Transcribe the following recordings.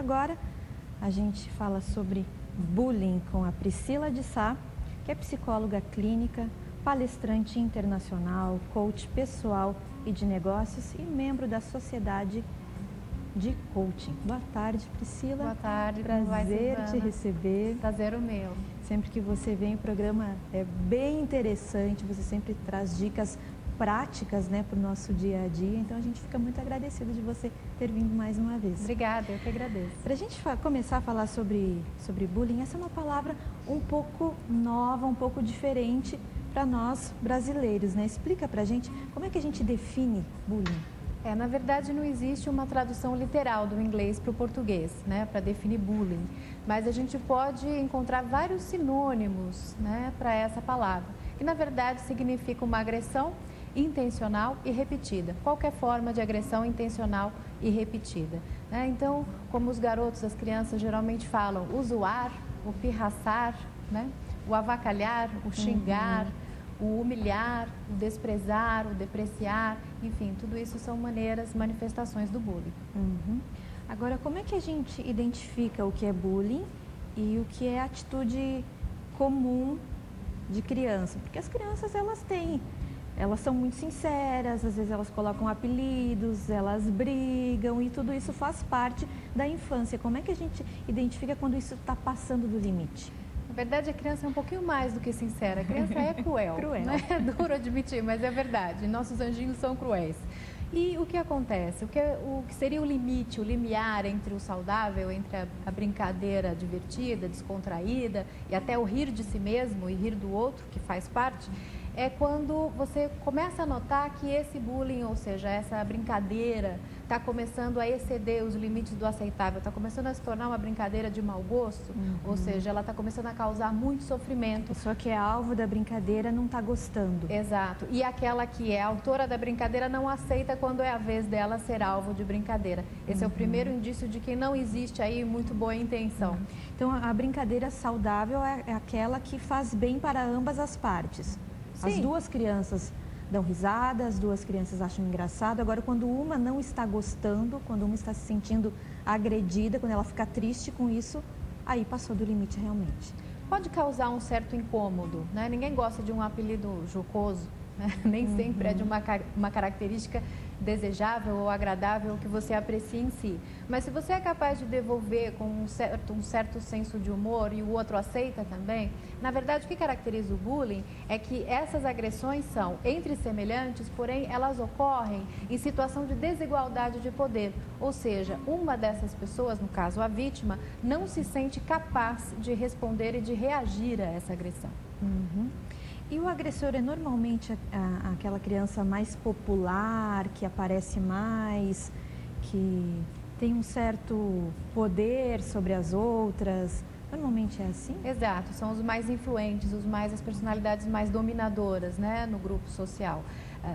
Agora a gente fala sobre bullying com a Priscila de Sá, que é psicóloga clínica, palestrante internacional, coach pessoal e de negócios e membro da Sociedade de Coaching. Boa tarde, Priscila. Boa tarde. Prazer te receber. Prazer o meu. Sempre que você vem, o programa é bem interessante, você sempre traz dicas práticas, né, para o nosso dia a dia, então a gente fica muito agradecido de você ter vindo mais uma vez. Obrigada, eu que agradeço. Para a gente começar a falar sobre bullying, essa é uma palavra um pouco nova, um pouco diferente para nós brasileiros, né? Explica para a gente como é que a gente define bullying. Na verdade não existe uma tradução literal do inglês para o português, né, para definir bullying, mas a gente pode encontrar vários sinônimos, né, para essa palavra, que na verdade significa uma agressão intencional e repetida, qualquer forma de agressão intencional e repetida, né? Então, como os garotos, as crianças geralmente falam, o zoar, o pirraçar, né, o avacalhar, o xingar, o humilhar, o desprezar, o depreciar, enfim, tudo isso são manifestações do bullying. Agora, como é que a gente identifica o que é bullying e o que é atitude comum de criança? Porque as crianças, elas são muito sinceras, às vezes elas colocam apelidos, elas brigam e tudo isso faz parte da infância. Como é que a gente identifica quando isso está passando do limite? Na verdade, a criança é um pouquinho mais do que sincera. A criança é cruel. Né? É duro admitir, mas é verdade. Nossos anjinhos são cruéis. E o que acontece? O que seria o limite, o limiar entre o saudável, entre a brincadeira divertida, descontraída e até o rir de si mesmo e rir do outro, que faz parte, é quando você começa a notar que esse bullying, ou seja, essa brincadeira, está começando a exceder os limites do aceitável, está começando a se tornar uma brincadeira de mau gosto, ou seja, ela está começando a causar muito sofrimento. A pessoa que é alvo da brincadeira não está gostando. Exato. E aquela que é autora da brincadeira não aceita quando é a vez dela ser alvo de brincadeira. Esse é o primeiro indício de que não existe aí muito boa intenção. Então, a brincadeira saudável é aquela que faz bem para ambas as partes. Sim. As duas crianças dão risada, as duas crianças acham engraçado. Agora, quando uma não está gostando, quando uma está se sentindo agredida, quando ela fica triste com isso, aí passou do limite realmente. Pode causar um certo incômodo, né? Ninguém gosta de um apelido jocoso, né? Nem sempre é de uma característica desejável ou agradável que você aprecie em si. Mas se você é capaz de devolver com um certo senso de humor e o outro aceita também, na verdade o que caracteriza o bullying é que essas agressões são entre semelhantes, porém elas ocorrem em situação de desigualdade de poder. Ou seja, uma dessas pessoas, no caso a vítima, não se sente capaz de responder e de reagir a essa agressão. E o agressor é normalmente aquela criança mais popular, que aparece mais, que tem um certo poder sobre as outras? Normalmente é assim? Exato, são os mais influentes, as personalidades mais dominadoras, né, no grupo social.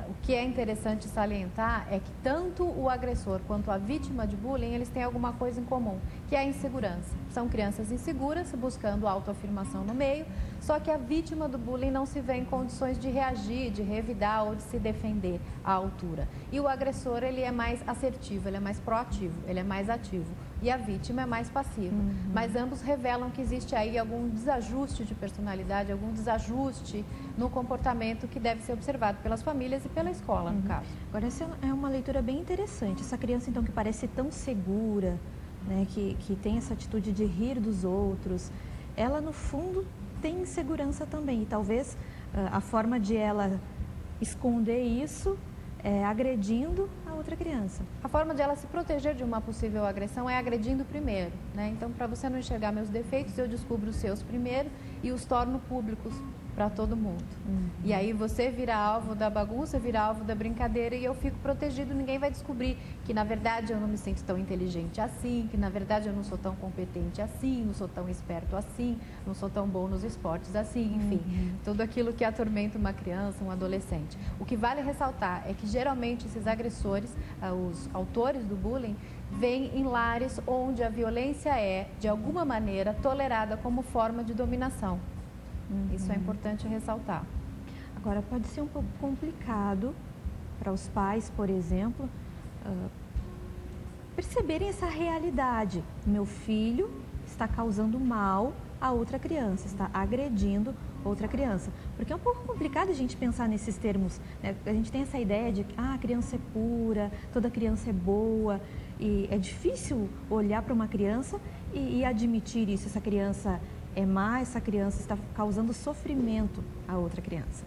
O que é interessante salientar é que tanto o agressor quanto a vítima de bullying, eles têm alguma coisa em comum, que é a insegurança. São crianças inseguras, buscando autoafirmação no meio, só que a vítima do bullying não se vê em condições de reagir, de revidar ou de se defender à altura. E o agressor, ele é mais assertivo, ele é mais proativo, ele é mais ativo. E a vítima é mais passiva. Mas ambos revelam que existe aí algum desajuste de personalidade, algum desajuste no comportamento que deve ser observado pelas famílias e pela escola, no caso. Agora, essa é uma leitura bem interessante. Essa criança, então, que parece tão segura, né, que tem essa atitude de rir dos outros, ela, no fundo, tem insegurança também. E talvez a forma de ela esconder isso é agredindo a outra criança. A forma de ela se proteger de uma possível agressão é agredindo primeiro, né? Então, para você não enxergar meus defeitos, eu descubro os seus primeiro e os torno públicos para todo mundo. E aí você vira alvo da bagunça, vira alvo da brincadeira e eu fico protegido, ninguém vai descobrir que na verdade eu não me sinto tão inteligente assim, que na verdade eu não sou tão competente assim, não sou tão esperto assim, não sou tão bom nos esportes assim, enfim, tudo aquilo que atormenta uma criança, um adolescente. O que vale ressaltar é que geralmente esses agressores, os autores do bullying, vêm em lares onde a violência é, de alguma maneira, tolerada como forma de dominação. Isso é importante ressaltar. Agora, pode ser um pouco complicado para os pais, por exemplo, perceberem essa realidade. Meu filho está causando mal a outra criança, está agredindo outra criança. Porque é um pouco complicado a gente pensar nesses termos, né? A gente tem essa ideia de que a criança é pura, toda criança é boa, e é difícil olhar para uma criança e admitir isso. Essa criança é má, essa criança está causando sofrimento a outra criança.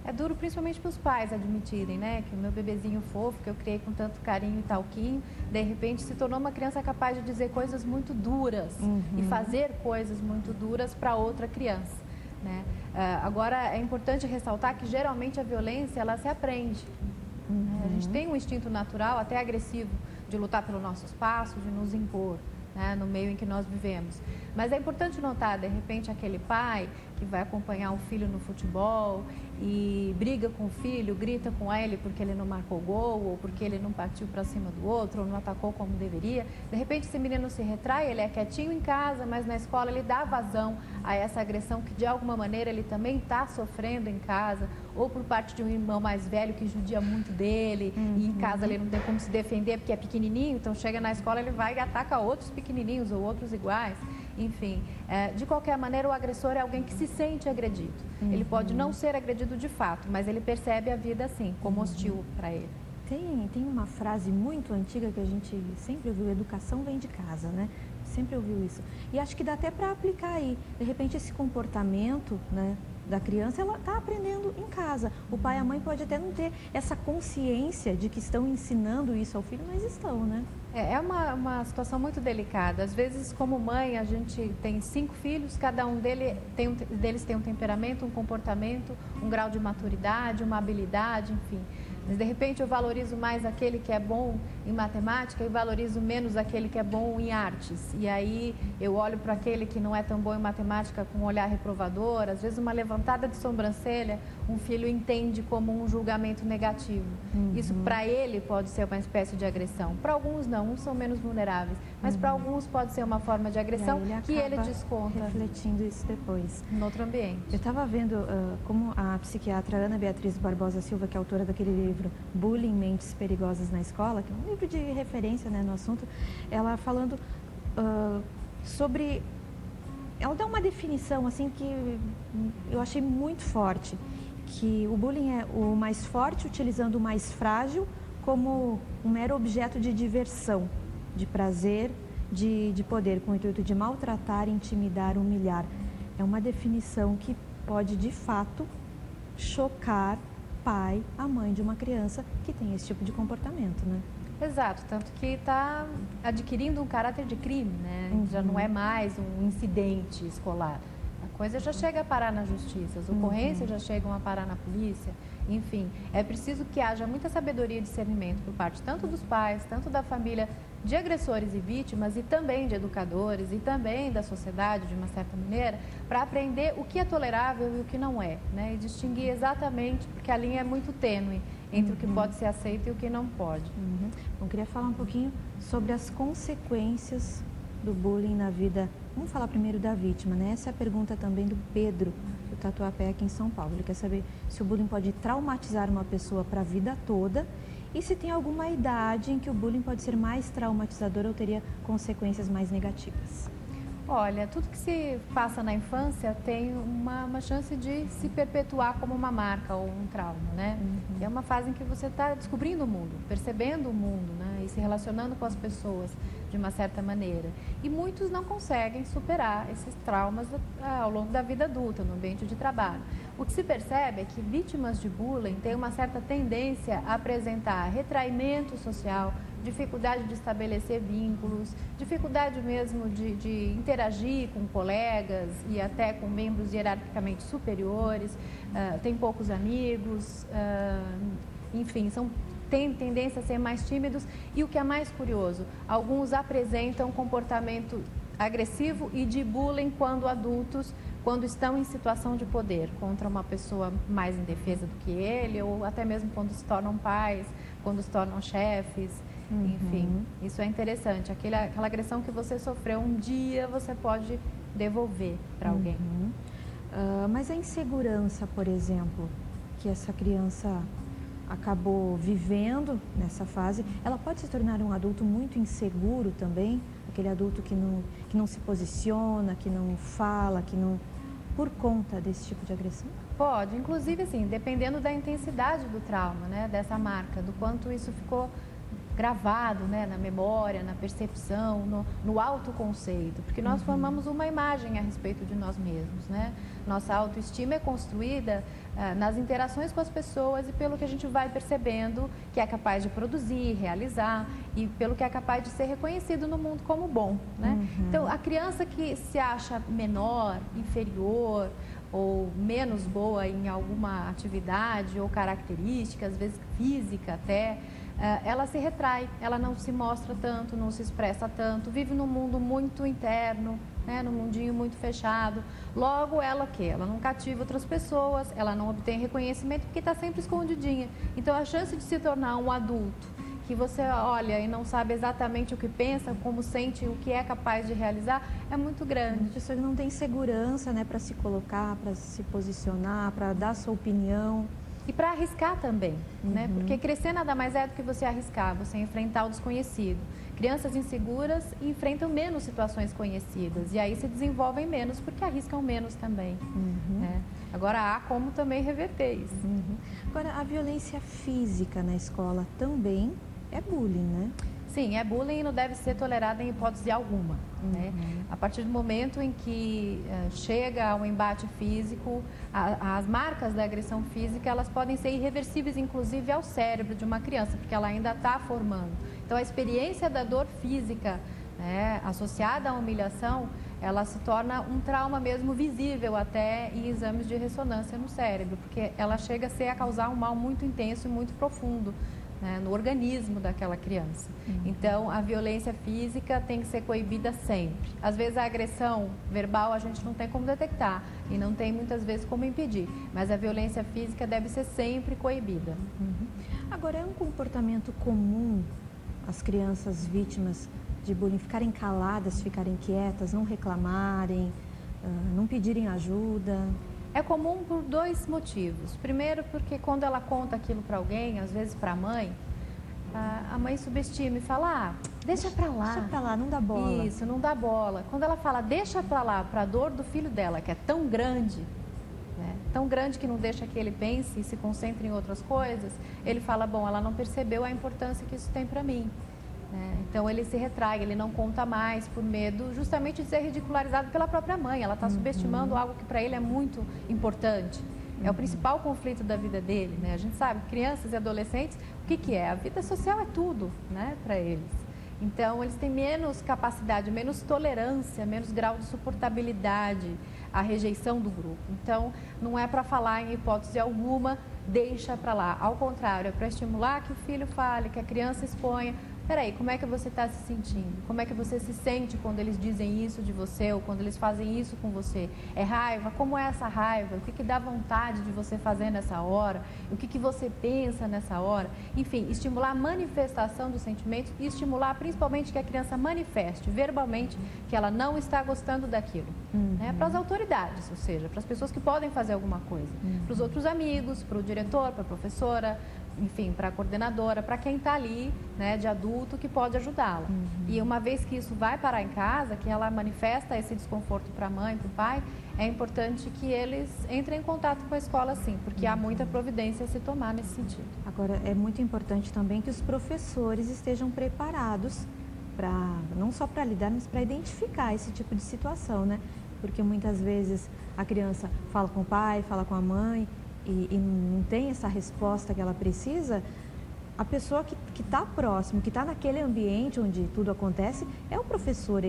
É duro principalmente para os pais admitirem, né? Que o meu bebezinho fofo, que eu criei com tanto carinho e talquinho, de repente se tornou uma criança capaz de dizer coisas muito duras e fazer coisas muito duras para outra criança, né? Agora, é importante ressaltar que geralmente a violência, ela se aprende. A gente tem um instinto natural, até agressivo, de lutar pelo nosso espaço, de nos impor, né, no meio em que nós vivemos. Mas é importante notar, de repente, aquele pai que vai acompanhar o filho no futebol e briga com o filho, grita com ele porque ele não marcou gol, ou porque ele não partiu para cima do outro, ou não atacou como deveria. De repente, esse menino se retrai, ele é quietinho em casa, mas na escola ele dá vazão a essa agressão que, de alguma maneira, ele também está sofrendo em casa, ou por parte de um irmão mais velho que judia muito dele, e em casa ele não tem como se defender porque é pequenininho, então chega na escola, ele vai e ataca outros pequenininhos ou outros iguais. Enfim, de qualquer maneira, o agressor é alguém que se sente agredido. Ele pode não ser agredido de fato, mas ele percebe a vida assim, como hostil para ele. Tem uma frase muito antiga que a gente sempre ouviu: educação vem de casa, né? Sempre ouviu isso. E acho que dá até para aplicar aí. De repente, esse comportamento, né, da criança, ela está aprendendo em casa. O pai e a mãe pode até não ter essa consciência de que estão ensinando isso ao filho, mas estão, né? É uma situação muito delicada. Às vezes, como mãe, a gente tem 5 filhos, cada um deles tem um temperamento, um comportamento, um grau de maturidade, uma habilidade, enfim. Mas, de repente, eu valorizo mais aquele que é bom em matemática e valorizo menos aquele que é bom em artes. E aí, eu olho para aquele que não é tão bom em matemática com um olhar reprovador. Às vezes, uma levantada de sobrancelha, um filho entende como um julgamento negativo. Isso, para ele, pode ser uma espécie de agressão. Para alguns, não. Uns são menos vulneráveis. Mas, para alguns, pode ser uma forma de agressão que ele desconta. Refletindo isso depois. Em outro ambiente. Eu estava vendo como a psiquiatra Ana Beatriz Barbosa Silva, que é autora daquele livro Bullying, Mentes Perigosas na Escola, que é um livro de referência, né, no assunto, ela falando sobre... Ela dá uma definição assim que eu achei muito forte, que o bullying é o mais forte utilizando o mais frágil como um mero objeto de diversão, de prazer, de poder, com o intuito de maltratar, intimidar, humilhar. É uma definição que pode, de fato, chocar pai, a mãe de uma criança que tem esse tipo de comportamento, né? Exato, tanto que está adquirindo um caráter de crime, né? Já não é mais um incidente escolar. A coisa já chega a parar na justiça, as ocorrências já chegam a parar na polícia. Enfim, é preciso que haja muita sabedoria e discernimento por parte tanto dos pais, tanto da família, de agressores e vítimas, e também de educadores, e também da sociedade, de uma certa maneira, para aprender o que é tolerável e o que não é, né? E distinguir exatamente, porque a linha é muito tênue entre o que pode ser aceito e o que não pode. Bom, queria falar um pouquinho sobre as consequências do bullying na vida. Vamos falar primeiro da vítima, né? Essa é a pergunta também do Pedro, do Tatuapé, aqui em São Paulo. Ele quer saber se o bullying pode traumatizar uma pessoa para a vida toda e se tem alguma idade em que o bullying pode ser mais traumatizador ou teria consequências mais negativas. Olha, tudo que se passa na infância tem uma chance de se perpetuar como uma marca ou um trauma, né? É uma fase em que você está descobrindo o mundo, percebendo o mundo, né? E se relacionando com as pessoas de uma certa maneira. E muitos não conseguem superar esses traumas ao longo da vida adulta, no ambiente de trabalho. O que se percebe é que vítimas de bullying têm uma certa tendência a apresentar retraimento social, dificuldade de estabelecer vínculos, dificuldade mesmo de interagir com colegas e até com membros hierarquicamente superiores, tem poucos amigos, enfim, têm tendência a ser mais tímidos. E o que é mais curioso, alguns apresentam comportamento agressivo e de bullying quando adultos, quando estão em situação de poder contra uma pessoa mais indefesa do que ele, ou até mesmo quando se tornam pais, quando se tornam chefes. Enfim, isso é interessante. Aquela agressão que você sofreu um dia, você pode devolver para alguém. Mas a insegurança, por exemplo, que essa criança acabou vivendo nessa fase, ela pode se tornar um adulto muito inseguro também, aquele adulto que não se posiciona, que não fala, por conta desse tipo de agressão? Pode, inclusive assim, dependendo da intensidade do trauma, né, dessa marca, do quanto isso ficou gravado, né, na memória, na percepção, no autoconceito, porque nós formamos uma imagem a respeito de nós mesmos, né? Nossa autoestima é construída nas interações com as pessoas e pelo que a gente vai percebendo que é capaz de produzir, realizar e pelo que é capaz de ser reconhecido no mundo como bom, né? Então, a criança que se acha menor, inferior ou menos boa em alguma atividade ou característica, às vezes física até, ela se retrai, ela não se mostra tanto, não se expressa tanto, vive num mundo muito interno, né, num mundinho muito fechado. Logo, ela o quê? Ela não cativa outras pessoas, ela não obtém reconhecimento porque está sempre escondidinha. Então, a chance de se tornar um adulto que você olha e não sabe exatamente o que pensa, como sente, o que é capaz de realizar, é muito grande. A pessoa não tem segurança, né, para se colocar, para se posicionar, para dar sua opinião. E para arriscar também, né? Porque crescer nada mais é do que você arriscar, você enfrentar o desconhecido. Crianças inseguras enfrentam menos situações conhecidas e aí se desenvolvem menos porque arriscam menos também. Né? Agora há como também reverter isso. Agora, a violência física na escola também é bullying, né? Sim, é bullying e não deve ser tolerado em hipótese alguma. Né? A partir do momento em que chega a um embate físico, as marcas da agressão física, elas podem ser irreversíveis, inclusive ao cérebro de uma criança, porque ela ainda está formando. Então, a experiência da dor física, né, associada à humilhação, ela se torna um trauma mesmo visível até em exames de ressonância no cérebro, porque ela chega a causar um mal muito intenso e muito profundo, né, no organismo daquela criança. Então, a violência física tem que ser coibida sempre. Às vezes, a agressão verbal a gente não tem como detectar e não tem muitas vezes como impedir, mas a violência física deve ser sempre coibida. Agora, é um comportamento comum as crianças vítimas de bullying ficarem caladas, ficarem quietas, não reclamarem, não pedirem ajuda? É comum por dois motivos. Primeiro, porque quando ela conta aquilo para alguém, às vezes para a mãe subestima e fala, deixa para lá. Deixa para lá, não dá bola. Isso, não dá bola. Quando ela fala, deixa para lá, para a dor do filho dela, que é tão grande, né, tão grande que não deixa que ele pense e se concentre em outras coisas, ele fala, bom, ela não percebeu a importância que isso tem para mim. Então, ele se retrai, ele não conta mais por medo justamente de ser ridicularizado pela própria mãe. Ela está subestimando algo que para ele é muito importante. É o principal conflito da vida dele, né? A gente sabe, crianças e adolescentes, o que é? A vida social é tudo, né, para eles. Então, eles têm menos capacidade, menos tolerância, menos grau de suportabilidade à rejeição do grupo. Então, não é para falar em hipótese alguma, deixa para lá. Ao contrário, é para estimular que o filho fale, que a criança exponha. Peraí, como é que você está se sentindo? Como é que você se sente quando eles dizem isso de você ou quando eles fazem isso com você? É raiva? Como é essa raiva? O que dá vontade de você fazer nessa hora? O que você pensa nessa hora? Enfim, estimular a manifestação dos sentimentos e estimular principalmente que a criança manifeste verbalmente que ela não está gostando daquilo. Né? Para as autoridades, ou seja, para as pessoas que podem fazer alguma coisa. Para os outros amigos, para o diretor, para a professora, enfim, para a coordenadora, para quem está ali, né, de adulto, que pode ajudá-la. E uma vez que isso vai parar em casa, que ela manifesta esse desconforto para a mãe, para o pai, é importante que eles entrem em contato com a escola, sim, porque há muita providência a se tomar nesse sentido. Agora, é muito importante também que os professores estejam preparados não só para lidar, mas para identificar esse tipo de situação, né? Porque muitas vezes a criança fala com o pai, fala com a mãe, e não tem essa resposta que ela precisa, a pessoa que está próximo, que está naquele ambiente onde tudo acontece, é o professor.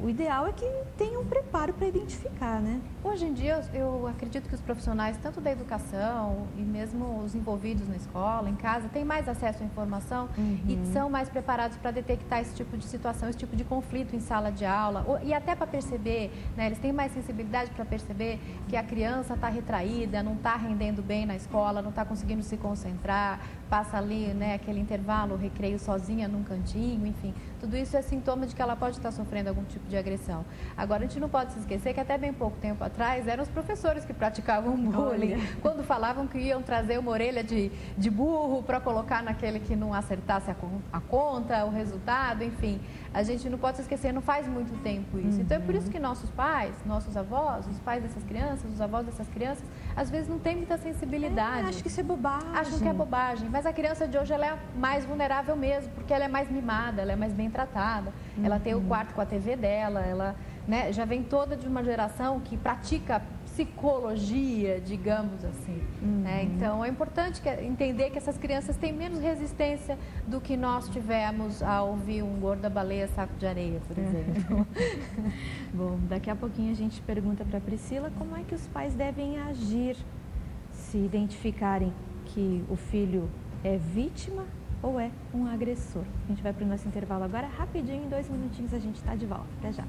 O ideal é que tenha um preparo para identificar, né? Hoje em dia, eu acredito que os profissionais, tanto da educação e mesmo os envolvidos na escola, em casa, têm mais acesso à informação e são mais preparados para detectar esse tipo de situação, esse tipo de conflito em sala de aula, e até para perceber, né, eles têm mais sensibilidade para perceber que a criança está retraída, não está rendendo bem na escola, não está conseguindo se concentrar, passa ali, né, aquele intervalo, o recreio sozinha num cantinho, enfim, tudo isso é sintoma de que ela pode estar sofrendo algum tipo de agressão. Agora, a gente não pode se esquecer que até bem pouco tempo atrás eram os professores que praticavam bullying, quando falavam que iam trazer uma orelha de burro para colocar naquele que não acertasse a conta, o resultado, enfim. A gente não pode se esquecer, não faz muito tempo isso. Então, é por isso que nossos pais, nossos avós, os pais dessas crianças, os avós dessas crianças, às vezes não têm muita sensibilidade. Acho que isso é bobagem. Acham que é bobagem, mas a criança de hoje ela é mais vulnerável mesmo, porque ela é mais mimada, ela é mais bem tratada, ela tem o quarto com a TV dela, ela, né, já vem toda de uma geração que pratica psicologia, digamos assim. Né? Então, é importante entender que essas crianças têm menos resistência do que nós tivemos a ouvir um gorda baleia, saco de areia, por exemplo. Bom, daqui a pouquinho a gente pergunta para a Priscila como é que os pais devem agir se identificarem que o filho é vítima ou é um agressor. A gente vai para o nosso intervalo agora, rapidinho, em 2 minutinhos a gente está de volta. Até já.